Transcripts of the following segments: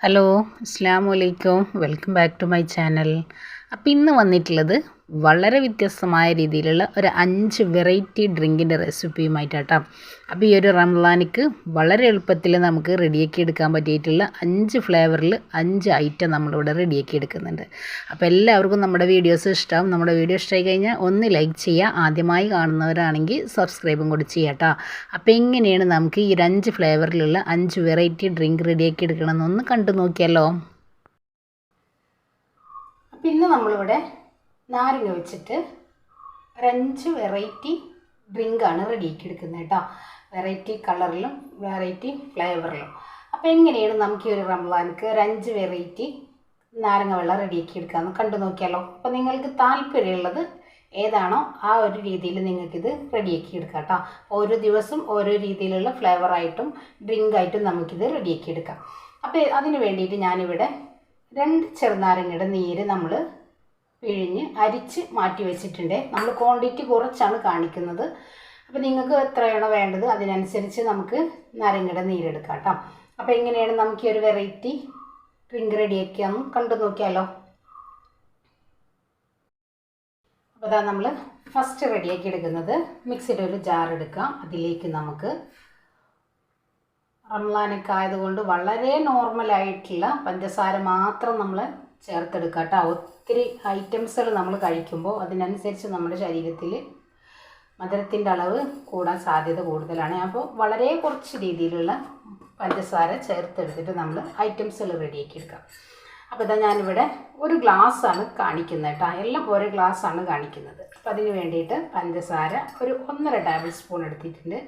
Hello അസ്സലാമു അലൈക്കും welcome back to my channel. അപ്പോൾ ഇന്ന് വന്നിട്ടുള്ളത് വളരെ വ്യത്യസ്തമായ രീതിയിലുള്ള ഒരു 5 വെറൈറ്റി ഡ്രിങ്കിൻ്റെ റെസിപ്പിയുമായിട്ടാട്ടോ. അപ്പോൾ ഈ ഒരു റംളാനിക്ക് വളരെ എളുപ്പത്തിൽ നമുക്ക് റെഡിയാക്കി എടുക്കാൻ പറ്റിയിട്ടുള്ള 5 ഫ്ലേവറിൽ 5 ഐറ്റം നമ്മളിവിടെ റെഡിയാക്കി എടുക്കുന്നുണ്ട്. അപ്പോൾ എല്ലാവർക്കും നമ്മുടെ വീഡിയോസ് ഇഷ്ടമാവും. നമ്മുടെ വീഡിയോ ഇഷ്ടമായി കഴിഞ്ഞാൽ ഒന്ന് ലൈക്ക് ചെയ്യുക, ആദ്യമായി കാണുന്നവരാണെങ്കിൽ സബ്സ്ക്രൈബും കൂടി ചെയ്യാം കേട്ടോ. അപ്പോൾ എങ്ങനെയാണ് നമുക്ക് ഈ 5 ഫ്ലേവറിലുള്ള 5 വെറൈറ്റി ഡ്രിങ്ക് റെഡിയാക്കി എടുക്കണമെന്നൊന്ന് കണ്ടു നോക്കിയാലോ. അപ്പോൾ ഇന്ന് നമ്മളിവിടെ നാരങ്ങ വെച്ചിട്ട് ഒരു 5 വെറൈറ്റി ഡ്രിങ്കാണ് റെഡിയാക്കി എടുക്കുന്നത് കേട്ടോ. വെറൈറ്റി കളറിലും വെറൈറ്റി ഫ്ലേവറിലും. അപ്പോൾ എങ്ങനെയാണ് നമുക്ക് ഈ ഒരു റംളാനിക്ക് ഒരു 5 വെറൈറ്റി നാരങ്ങ വെള്ളം റെഡിയാക്കി എടുക്കാമെന്ന് കണ്ടു നോക്കിയാലോ. അപ്പോൾ നിങ്ങൾക്ക് താല്പര്യമുള്ളത് ഏതാണോ ആ ഒരു രീതിയിൽ നിങ്ങൾക്കിത് റെഡിയാക്കി എടുക്കാം കേട്ടോ. ഓരോ ദിവസം ഓരോ രീതിയിലുള്ള ഫ്ലേവറായിട്ടും ഡ്രിങ്കായിട്ടും നമുക്കിത് റെഡിയാക്കി എടുക്കാം. അപ്പോൾ അതിന് വേണ്ടിയിട്ട് ഞാനിവിടെ 2 ചെറുനാരങ്ങയുടെ നീര് നമ്മൾ പിഴിഞ്ഞ് അരിച്ച് മാറ്റി വെച്ചിട്ടുണ്ട്. നമ്മൾ ക്വാണ്ടിറ്റി കുറച്ചാണ് കാണിക്കുന്നത്. അപ്പോൾ നിങ്ങൾക്ക് എത്രയാണോ വേണ്ടത് അതിനനുസരിച്ച് നമുക്ക് നാരങ്ങയുടെ നീരെടുക്കാം കേട്ടോ. അപ്പോൾ എങ്ങനെയാണ് നമുക്ക് ഈ ഒരു വെറൈറ്റി ഡ്രിങ്ക് റെഡിയാക്കിയാന്ന് കണ്ടു നോക്കിയാലോ. അപ്പോൾ അതാ നമ്മൾ ഫസ്റ്റ് റെഡിയാക്കി എടുക്കുന്നത് മിക്സിയുടെ ഒരു ജാർ എടുക്കാം. അതിലേക്ക് നമുക്ക് റംളാനൊക്കെ ആയതുകൊണ്ട് വളരെ നോർമലായിട്ടുള്ള പഞ്ചസാര മാത്രം നമ്മൾ ചേർത്തെടുക്കുക കേട്ടോ. ഒത്തിരി ഐറ്റംസുകൾ നമ്മൾ കഴിക്കുമ്പോൾ അതിനനുസരിച്ച് നമ്മുടെ ശരീരത്തിൽ മധുരത്തിൻ്റെ അളവ് കൂടാൻ സാധ്യത കൂടുതലാണ്. അപ്പോൾ വളരെ കുറച്ച് രീതിയിലുള്ള പഞ്ചസാര ചേർത്തെടുത്തിട്ട് നമ്മൾ ഐറ്റംസുകൾ റെഡിയാക്കി എടുക്കാം. അപ്പോൾ ഇതാ ഞാനിവിടെ ഒരു ഗ്ലാസ്സാണ് കാണിക്കുന്നത് കേട്ടോ. എല്ലാം ഓരോ ഗ്ലാസ്സാണ് കാണിക്കുന്നത്. അപ്പോൾ അതിന് വേണ്ടിയിട്ട് പഞ്ചസാര ഒരു 1.5 ടേബിൾ സ്പൂൺ എടുത്തിട്ടുണ്ട്.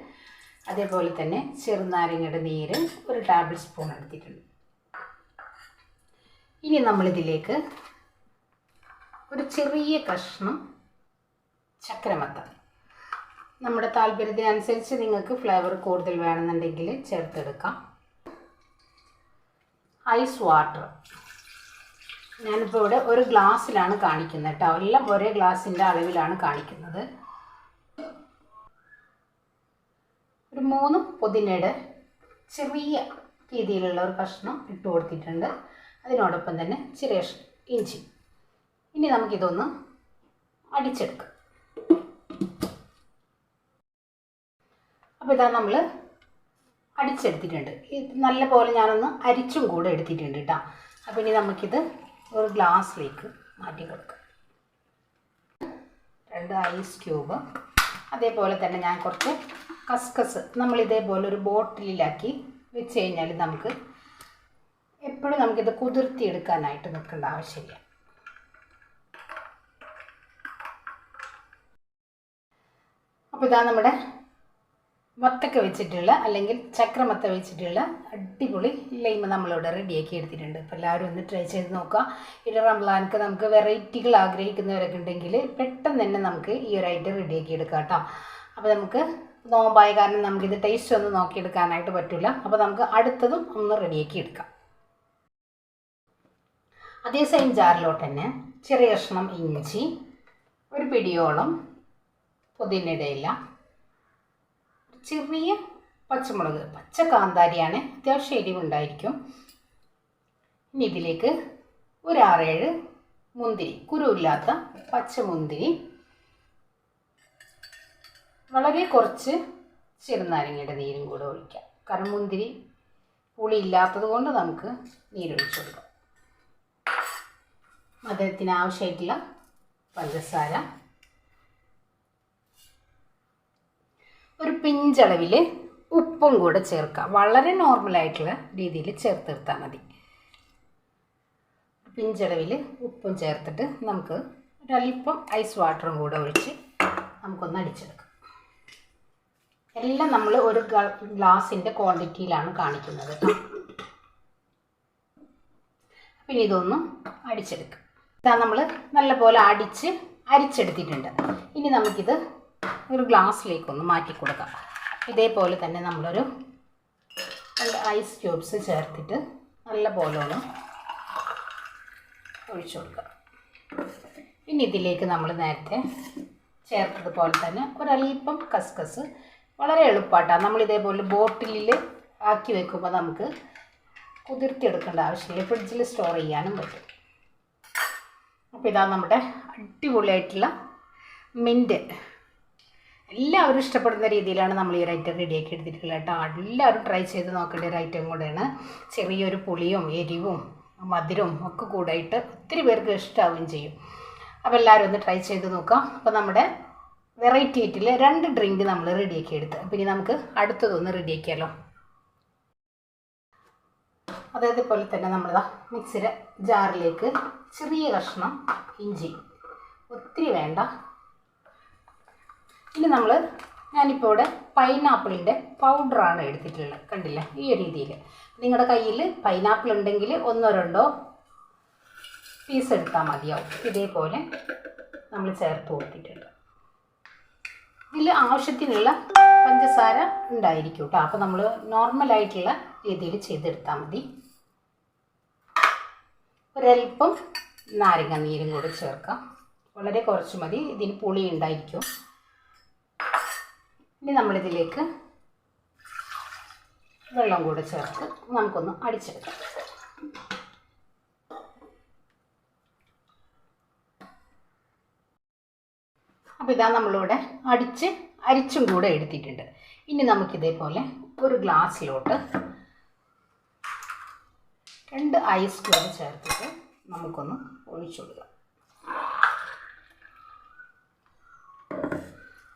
അതേപോലെ തന്നെ ചെറുനാരങ്ങയുടെ നീര് ഒരു ടേബിൾ സ്പൂൺ എടുത്തിട്ടുണ്ട്. ഇനി നമ്മളിതിലേക്ക് ഒരു ചെറിയ കഷ്ണം ചക്രമത്ത, നമ്മുടെ താല്പര്യത്തിനനുസരിച്ച് നിങ്ങൾക്ക് ഫ്ലേവർ കൂടുതൽ വേണമെന്നുണ്ടെങ്കിൽ ചേർത്തെടുക്കാം. ഐസ് വാട്ടർ ഞാനിപ്പോൾ ഇവിടെ ഒരു ഗ്ലാസ്സിലാണ് കാണിക്കുന്നത് കേട്ടോ. എല്ലാം ഒരേ ഗ്ലാസിൻ്റെ അളവിലാണ് കാണിക്കുന്നത്. ഒരു 3 പുതിനയുടെ ചെറിയ രീതിയിലുള്ള ഒരു കഷ്ണം ഇട്ട് കൊടുത്തിട്ടുണ്ട്. അതിനോടൊപ്പം തന്നെ ചെറിയ ഇഞ്ചി. ഇനി നമുക്കിതൊന്ന് അടിച്ചെടുക്കാം. അപ്പോൾ ഇതാ നമ്മൾ അടിച്ചെടുത്തിട്ടുണ്ട്. ഇത് നല്ല പോലെ ഞാനൊന്ന് അരിച്ചും കൂടെ എടുത്തിട്ടുണ്ട് കേട്ടോ. അപ്പോൾ ഇനി നമുക്കിത് ഒരു ഗ്ലാസ്സിലേക്ക് മാറ്റി കൊടുക്കാം. 2 ഐസ് ക്യൂബ്, അതേപോലെ തന്നെ ഞാൻ കുറച്ച് കസ്കസ് നമ്മളിതേപോലെ ഒരു ബോട്ടിലാക്കി വെച്ച് കഴിഞ്ഞാൽ നമുക്ക് എപ്പോഴും നമുക്കിത് കുതിർത്തിയെടുക്കാനായിട്ട് നിൽക്കേണ്ട ആവശ്യമില്ല. അപ്പോൾ ഇതാ നമ്മുടെ വത്തക്ക വെച്ചിട്ടുള്ള അല്ലെങ്കിൽ ചക്രമത്ത വെച്ചിട്ടുള്ള അടിപൊളി ലൈമ് നമ്മളിവിടെ റെഡിയാക്കി എടുത്തിട്ടുണ്ട്. അപ്പോൾ എല്ലാവരും ഒന്ന് ട്രൈ ചെയ്ത് നോക്കുക. ഈ റംളാനിക്ക് നമുക്ക് വെറൈറ്റികൾ ആഗ്രഹിക്കുന്നവരൊക്കെ ഉണ്ടെങ്കിൽ പെട്ടെന്ന് തന്നെ നമുക്ക് ഈ ഒരു ഐറ്റം റെഡിയാക്കി എടുക്കാം കേട്ടോ. അപ്പോൾ നമുക്ക് നോമ്പായ കാരണം നമുക്കിത് ടേസ്റ്റ് ഒന്നും നോക്കിയെടുക്കാനായിട്ട് പറ്റില്ല. അപ്പോൾ നമുക്ക് അടുത്തതും ഒന്ന് റെഡിയാക്കി എടുക്കാം. അതേ സെയിം ജാറിലോട്ട് തന്നെ ചെറിയ കഷ്ണം ഇഞ്ചി, ഒരു പിടിയോളം പുതിനയുടെ ഇല, ചെറിയ പച്ചമുളക്, പച്ച കാന്താരിയാണ്, അത്യാവശ്യം എരിവുണ്ടായിരിക്കും. ഇനി ഇതിലേക്ക് ഒരു 6-7 മുന്തിരി, കുരുവില്ലാത്ത പച്ചമുന്തിരി, വളരെ കുറച്ച് ചെറുനാരങ്ങയുടെ നീരും കൂടെ ഒഴിക്കാം. കാരണം മുന്തിരി പുളി ഇല്ലാത്തത് കൊണ്ട് നമുക്ക് നീരൊഴിച്ചു കൊടുക്കാം. മധുരത്തിന് ആവശ്യമായിട്ടുള്ള പഞ്ചസാര, ഒരു പിഞ്ചളവിൽ ഉപ്പും കൂടെ ചേർക്കാം. വളരെ നോർമലായിട്ടുള്ള രീതിയിൽ ചേർത്തെടുത്താൽ മതി. പിഞ്ചളവിൽ ഉപ്പും ചേർത്തിട്ട് നമുക്ക് ഒരല്പം ഐസ് വാട്ടറും കൂടെ ഒഴിച്ച് നമുക്കൊന്ന് അടിച്ചെടുക്കാം. എല്ലാം നമ്മൾ ഒരു ഗ്ലാസിൻ്റെ ക്വാണ്ടിറ്റിയിലാണ് കാണിക്കുന്നത്. പിന്നെ ഇതൊന്ന് അടിച്ചെടുക്കാം. ഇതാ നമ്മൾ നല്ലപോലെ അരിച്ചെടുത്തിട്ടുണ്ട്. ഇനി നമുക്കിത് ഒരു ഗ്ലാസ്സിലേക്കൊന്ന് മാറ്റി കൊടുക്കാം. ഇതേപോലെ തന്നെ നമ്മളൊരു 2 ഐസ് ക്യൂബ്സ് ചേർത്തിട്ട് നല്ലപോലെ ഒന്ന് ഒഴിച്ചു കൊടുക്കാം. ഇനി ഇതിലേക്ക് നമ്മൾ നേരത്തെ ചേർത്തതുപോലെ തന്നെ ഒരല്പം കസ്കസ്, വളരെ എളുപ്പമായിട്ടാണ്. നമ്മളിതേപോലെ ബോട്ടിലിൽ ആക്കി വെക്കുമ്പോൾ നമുക്ക് കുതിർത്തിയെടുക്കേണ്ട ആവശ്യമില്ല, ഫ്രിഡ്ജിൽ സ്റ്റോർ ചെയ്യാനും പറ്റും. അപ്പോൾ ഇതാ നമ്മുടെ അടിപൊളിയായിട്ടുള്ള മിൻറ്റ്. എല്ലാവരും ഇഷ്ടപ്പെടുന്ന രീതിയിലാണ് നമ്മൾ ഈ ഒരു ഐറ്റം റെഡിയാക്കി എടുത്തിട്ടുള്ളത് കേട്ടോ. എല്ലാവരും ട്രൈ ചെയ്ത് നോക്കേണ്ട ഒരു ഐറ്റം കൂടെയാണ്. ചെറിയൊരു പുളിയും എരിവും മധുരവും ഒക്കെ കൂടായിട്ട് ഒത്തിരി പേർക്ക് ഇഷ്ടമാവുകയും ചെയ്യും. അപ്പോൾ എല്ലാവരും ഒന്ന് ട്രൈ ചെയ്ത് നോക്കാം. അപ്പോൾ നമ്മുടെ വെറൈറ്റി ആയിട്ടിൽ 2 ഡ്രിങ്ക് നമ്മൾ റെഡിയാക്കി എടുത്ത്. അപ്പോൾ ഇനി നമുക്ക് അടുത്തതൊന്ന് റെഡിയാക്കിയാലോ. അതേപോലെ തന്നെ നമ്മളിതാ മിക്സിയുടെ ജാറിലേക്ക് ചെറിയ കഷ്ണം ഇഞ്ചി, ഒത്തിരി വേണ്ട. ഇനി ഞാനിപ്പോൾ ഇവിടെ പൈനാപ്പിളിൻ്റെ പൗഡറാണ് എടുത്തിട്ടുള്ളത്. കണ്ടില്ലേ, ഈ ഒരു രീതിയിൽ. നിങ്ങളുടെ കയ്യിൽ പൈനാപ്പിൾ ഉണ്ടെങ്കിൽ 1-2 പീസ് എടുത്താൽ മതിയാവും. ഇതേപോലെ നമ്മൾ ചേർത്ത് കൊടുത്തിട്ടുണ്ട്. ഇതിൽ ആവശ്യത്തിനുള്ള പഞ്ചസാര ഉണ്ടായിരിക്കും കേട്ടോ. അപ്പോൾ നമ്മൾ നോർമലായിട്ടുള്ള രീതിയിൽ ചെയ്തെടുത്താൽ മതി. ഒരൽപ്പം നാരങ്ങ നീരും കൂടി ചേർക്കാം. വളരെ കുറച്ച് മതി, ഇതിന് പുളി ഉണ്ടായിരിക്കും. ഇനി നമ്മളിതിലേക്ക് വെള്ളം കൂടെ ചേർത്ത് നമുക്കൊന്ന് അടിച്ചെടുക്കാം. അപ്പോൾ ഇതാ നമ്മളിവിടെ അരിച്ചും കൂടെ എടുത്തിട്ടുണ്ട്. ഇനി നമുക്കിതേപോലെ ഒരു ഗ്ലാസ്സിലോട്ട് 2 ഐസ് ക്യൂബ് ചേർത്തിട്ട് നമുക്കൊന്ന് ഒഴിച്ചു കൊടുക്കാം.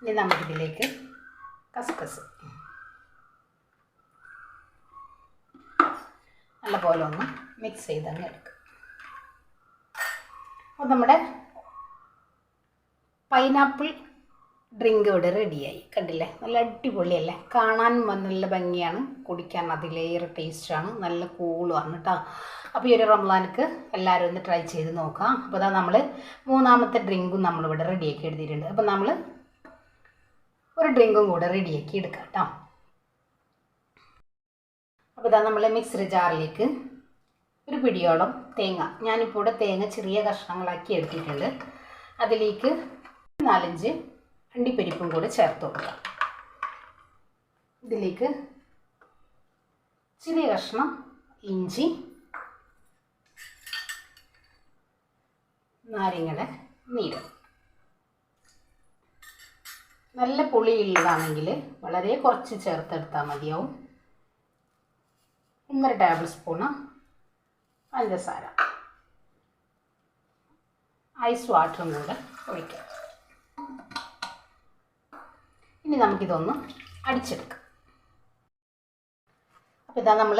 ഇനി നമുക്കിതിലേക്ക് കസ്കസ് നല്ലപോലെ ഒന്ന് മിക്സ് ചെയ്തങ്ങ് എടുക്കുക. അപ്പോൾ നമ്മുടെ പൈനാപ്പിൾ ഡ്രിങ്ക് ഇവിടെ റെഡിയായി. കണ്ടില്ലേ, നല്ല അടിപൊളിയല്ലേ, കാണാൻ നല്ല ഭംഗിയാണ്, കുടിക്കാൻ അതിലേറെ ടേസ്റ്റാണ്, നല്ല കൂളുമാണ് കേട്ടോ. അപ്പോൾ ഈ ഒരു റംസാനിക്ക് എല്ലാവരും ഒന്ന് ട്രൈ ചെയ്ത് നോക്കാം. അപ്പോൾ ഇതാ നമ്മൾ 3ാമത്തെ ഡ്രിങ്കും നമ്മളിവിടെ റെഡിയാക്കി എടുത്തിട്ടുണ്ട്. അപ്പോൾ നമ്മൾ ഒരു ഡ്രിങ്കും കൂടെ റെഡിയാക്കി എടുക്കാം കേട്ടോ. അപ്പോൾ ഇതാ നമ്മൾ മിക്സറി ജാറിലേക്ക് ഒരു പിടിയോളം തേങ്ങ, ഞാനിപ്പോൾ ഇവിടെ തേങ്ങ ചെറിയ കഷ്ണങ്ങളാക്കി എടുത്തിട്ടുണ്ട്. അതിലേക്ക് 4-5 അണ്ടിപ്പരിപ്പും കൂടെ ചേർത്ത് കൊടുക്കാം. ഇതിലേക്ക് ചെറിയ കഷ്ണം ഇഞ്ചി, നാരങ്ങയുടെ നീര്. നല്ല പുളിയുള്ളതാണെങ്കിൽ വളരെ കുറച്ച് ചേർത്തെടുത്താൽ മതിയാവും. 1.5 ടേബിൾ സ്പൂണ് പഞ്ചസാര, ഐസ് വാട്ടറും കൂടെ ഒഴിക്കാം. ഇനി നമുക്കിതൊന്ന് അടിച്ചെടുക്കാം. അപ്പോൾ ഇതാ നമ്മൾ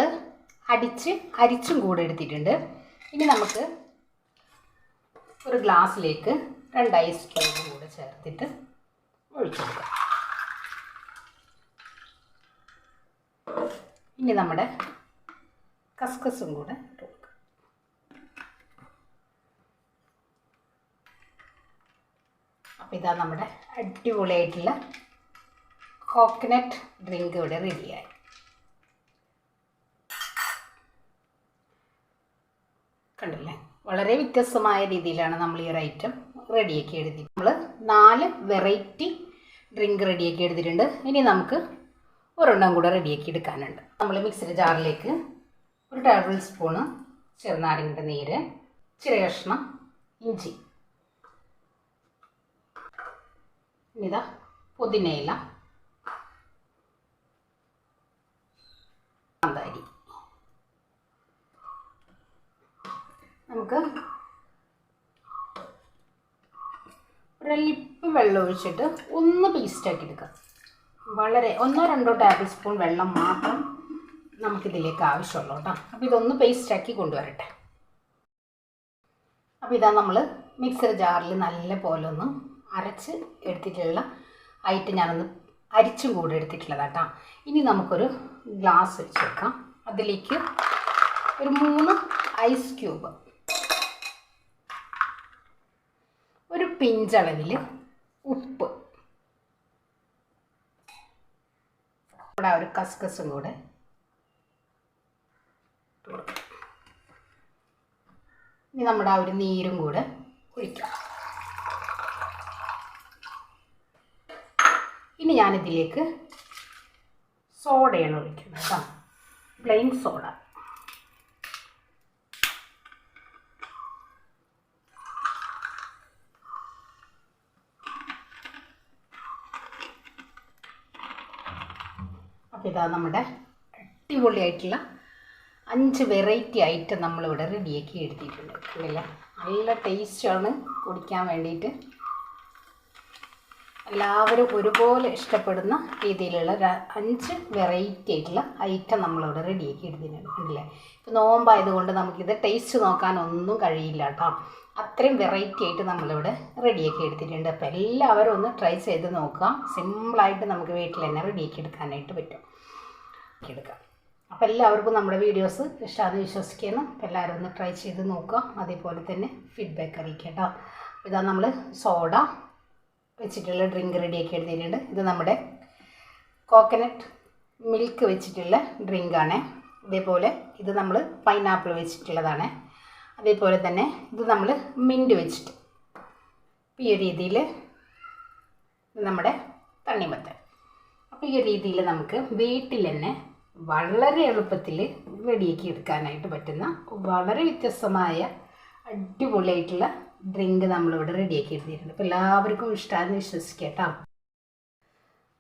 അരിച്ചും കൂടെ എടുത്തിട്ടുണ്ട്. ഇനി നമുക്ക് ഒരു ഗ്ലാസ്സിലേക്ക് 2 ഐസ് ക്യൂബും കൂടെ ചേർത്തിട്ട് ഒഴിച്ചെടുക്കാം. ഇനി നമ്മുടെ കസ്കസും കൂടെ ഇട്ട് കൊടുക്കാം. അപ്പോൾ ഇതാ നമ്മുടെ അടിപൊളിയായിട്ടുള്ള കോക്കനട്ട് ഡ്രിങ്ക് ഇവിടെ റെഡിയായി. കണ്ടില്ലേ, വളരെ വ്യത്യസ്തമായ രീതിയിലാണ് നമ്മൾ ഈ ഒരു ഐറ്റം റെഡിയാക്കി എടുത്തി. നമ്മൾ 4 വെറൈറ്റി ഡ്രിങ്ക് റെഡിയാക്കി എടുത്തിട്ടുണ്ട്. ഇനി നമുക്ക് ഒരെണ്ണം കൂടെ റെഡിയാക്കി എടുക്കാനുണ്ട്. നമ്മൾ മിക്സിയുടെ ജാറിലേക്ക് 1 ടേബിൾ സ്പൂണ് ചെറുനാരങ്ങയുടെ നീര്, ചെറിയ കഷ്ണം ഇഞ്ചി, ഇതാ പുതിനയില, കാന്താരി. നമുക്ക് ഒരല്പം വെള്ളം ഒഴിച്ചിട്ട് ഒന്ന് പേസ്റ്റാക്കി എടുക്കാം. വളരെ 1-2 ടേബിൾ സ്പൂൺ വെള്ളം മാത്രം നമുക്കിതിലേക്ക് ആവശ്യമുള്ളൂ കേട്ടോ. അപ്പോൾ ഇതൊന്ന് പേസ്റ്റാക്കി കൊണ്ടുവരട്ടെ. അപ്പോൾ ഇതാ നമ്മൾ മിക്സർ ജാറിൽ നല്ല പോലെ ഒന്ന് അരച്ച് എടുത്തിട്ടുള്ള ഐറ്റം ഞാനൊന്ന് അരിച്ചും കൂടെ എടുത്തിട്ടുള്ളതാണ് കേട്ടോ. ഇനി നമുക്കൊരു ഗ്ലാസ് വെച്ച് വെക്കാം. അതിലേക്ക് ഒരു 3 ഐസ് ക്യൂബ്, ഒരു പിഞ്ചളവിൽ ഉപ്പ്, ഇവിടെ ഒരു കസ്കസും കൂടെ ഇനി നമ്മുടെ ആ ഒരു നീരും കൂടെ ഒഴിക്കാം. ഇനി ഞാനിതിലേക്ക് സോഡയാണ് ഒഴിക്കുന്നത് കേട്ടോ, പ്ലെയിൻ സോഡ. അപ്പോൾ ഇതാ നമ്മുടെ അടിപൊളിയായിട്ടുള്ള 5 വെറൈറ്റി ഐറ്റം നമ്മളിവിടെ റെഡിയാക്കി എടുത്തിട്ടുണ്ട്. കണ്ടില്ലേ, നല്ല ടേസ്റ്റാണ് കുടിക്കാൻ വേണ്ടിയിട്ട്. എല്ലാവരും ഒരുപോലെ ഇഷ്ടപ്പെടുന്ന രീതിയിലുള്ള 5 വെറൈറ്റി ആയിട്ടുള്ള ഐറ്റം നമ്മളിവിടെ റെഡിയാക്കി എടുത്തിട്ടുണ്ട്. കണ്ടില്ലേ, ഇപ്പോൾ നോമ്പായതുകൊണ്ട് നമുക്കിത് ടേസ്റ്റ് നോക്കാനൊന്നും കഴിയില്ല കേട്ടോ. അത്രയും വെറൈറ്റി ആയിട്ട് നമ്മളിവിടെ റെഡിയാക്കി എടുത്തിട്ടുണ്ട്. അപ്പോൾ എല്ലാവരും ഒന്ന് ട്രൈ ചെയ്ത് നോക്കാം. സിമ്പിളായിട്ട് നമുക്ക് വീട്ടിൽ തന്നെ റെഡിയാക്കി എടുക്കാനായിട്ട് പറ്റും. എടുക്കാം. അപ്പോൾ എല്ലാവർക്കും നമ്മുടെ വീഡിയോസ് ഇഷ്ടമാണെന്ന് വിശ്വസിക്കുന്നു. അപ്പോൾ എല്ലാവരും ഒന്ന് ട്രൈ ചെയ്ത് നോക്കുക. അതേപോലെ തന്നെ ഫീഡ്ബാക്ക് അറിയിക്കുക കേട്ടോ. ഇതാ നമ്മൾ സോഡ വെച്ചിട്ടുള്ള ഡ്രിങ്ക് റെഡിയാക്കി എടുത്തിട്ടുണ്ട്. ഇത് നമ്മുടെ കോക്കനട്ട് മിൽക്ക് വെച്ചിട്ടുള്ള ഡ്രിങ്കാണ്. ഇതേപോലെ ഇത് നമ്മൾ പൈനാപ്പിൾ വെച്ചിട്ടുള്ളതാണ്. അതേപോലെ തന്നെ ഇത് നമ്മൾ മിൻറ്റ് വെച്ചിട്ട് ഈ ഒരു രീതിയിൽ നമ്മുടെ തണ്ണിമത്തൻ. അപ്പോൾ ഈ ഒരു രീതിയിൽ നമുക്ക് വീട്ടിൽ തന്നെ വളരെ എളുപ്പത്തിൽ റെഡിയാക്കി എടുക്കാനായിട്ട് പറ്റുന്ന വളരെ വ്യത്യസ്തമായ അടിപൊളിയായിട്ടുള്ള ഡ്രിങ്ക് നമ്മളിവിടെ റെഡിയാക്കി എടുത്തിട്ടുണ്ട്. അപ്പോൾ എല്ലാവർക്കും ഇഷ്ടമാണെന്ന് വിശ്വസിക്കാം കേട്ടോ.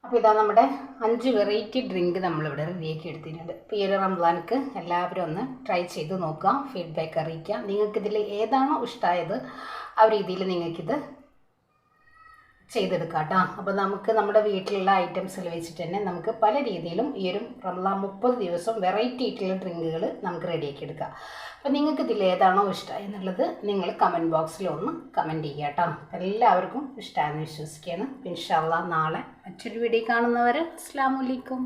അപ്പോൾ ഇതാ നമ്മുടെ 5 വെറൈറ്റി ഡ്രിങ്ക് നമ്മളിവിടെ റെഡിയാക്കി എടുത്തിട്ടുണ്ട്. അപ്പോൾ ഈ ഒരു റംസാൻക്ക് എല്ലാവരും ഒന്ന് ട്രൈ ചെയ്ത് നോക്കുക, ഫീഡ്ബാക്ക് അറിയിക്കുക. നിങ്ങൾക്കിതിൽ ഏതാണോ ഇഷ്ടമായത് ആ രീതിയിൽ നിങ്ങൾക്കിത് ചെയ്തെടുക്കാം കേട്ടോ. അപ്പോൾ നമുക്ക് നമ്മുടെ വീട്ടിലുള്ള ഐറ്റംസിൽ വെച്ചിട്ട് തന്നെ നമുക്ക് പല രീതിയിലും ഈ ഒരു റംസാൻ 30 ദിവസം വെറൈറ്റി ആയിട്ടുള്ള ഡ്രിങ്കുകൾ നമുക്ക് റെഡിയാക്കി എടുക്കാം. അപ്പോൾ നിങ്ങൾക്ക് ഇതിൽ ഏതാണോ ഇഷ്ടം എന്നുള്ളത് നിങ്ങൾ കമൻറ്റ് ബോക്സിൽ ഒന്ന് കമൻറ്റ് ചെയ്യുക കേട്ടോ. എല്ലാവർക്കും ഇഷ്ടമാണെന്ന് വിശ്വസിക്കുകയാണ്. ഇൻഷാ അല്ലാഹ് നാളെ മറ്റൊരു വീഡിയോ കാണുന്നവരെ അസ്സലാമു അലൈക്കും.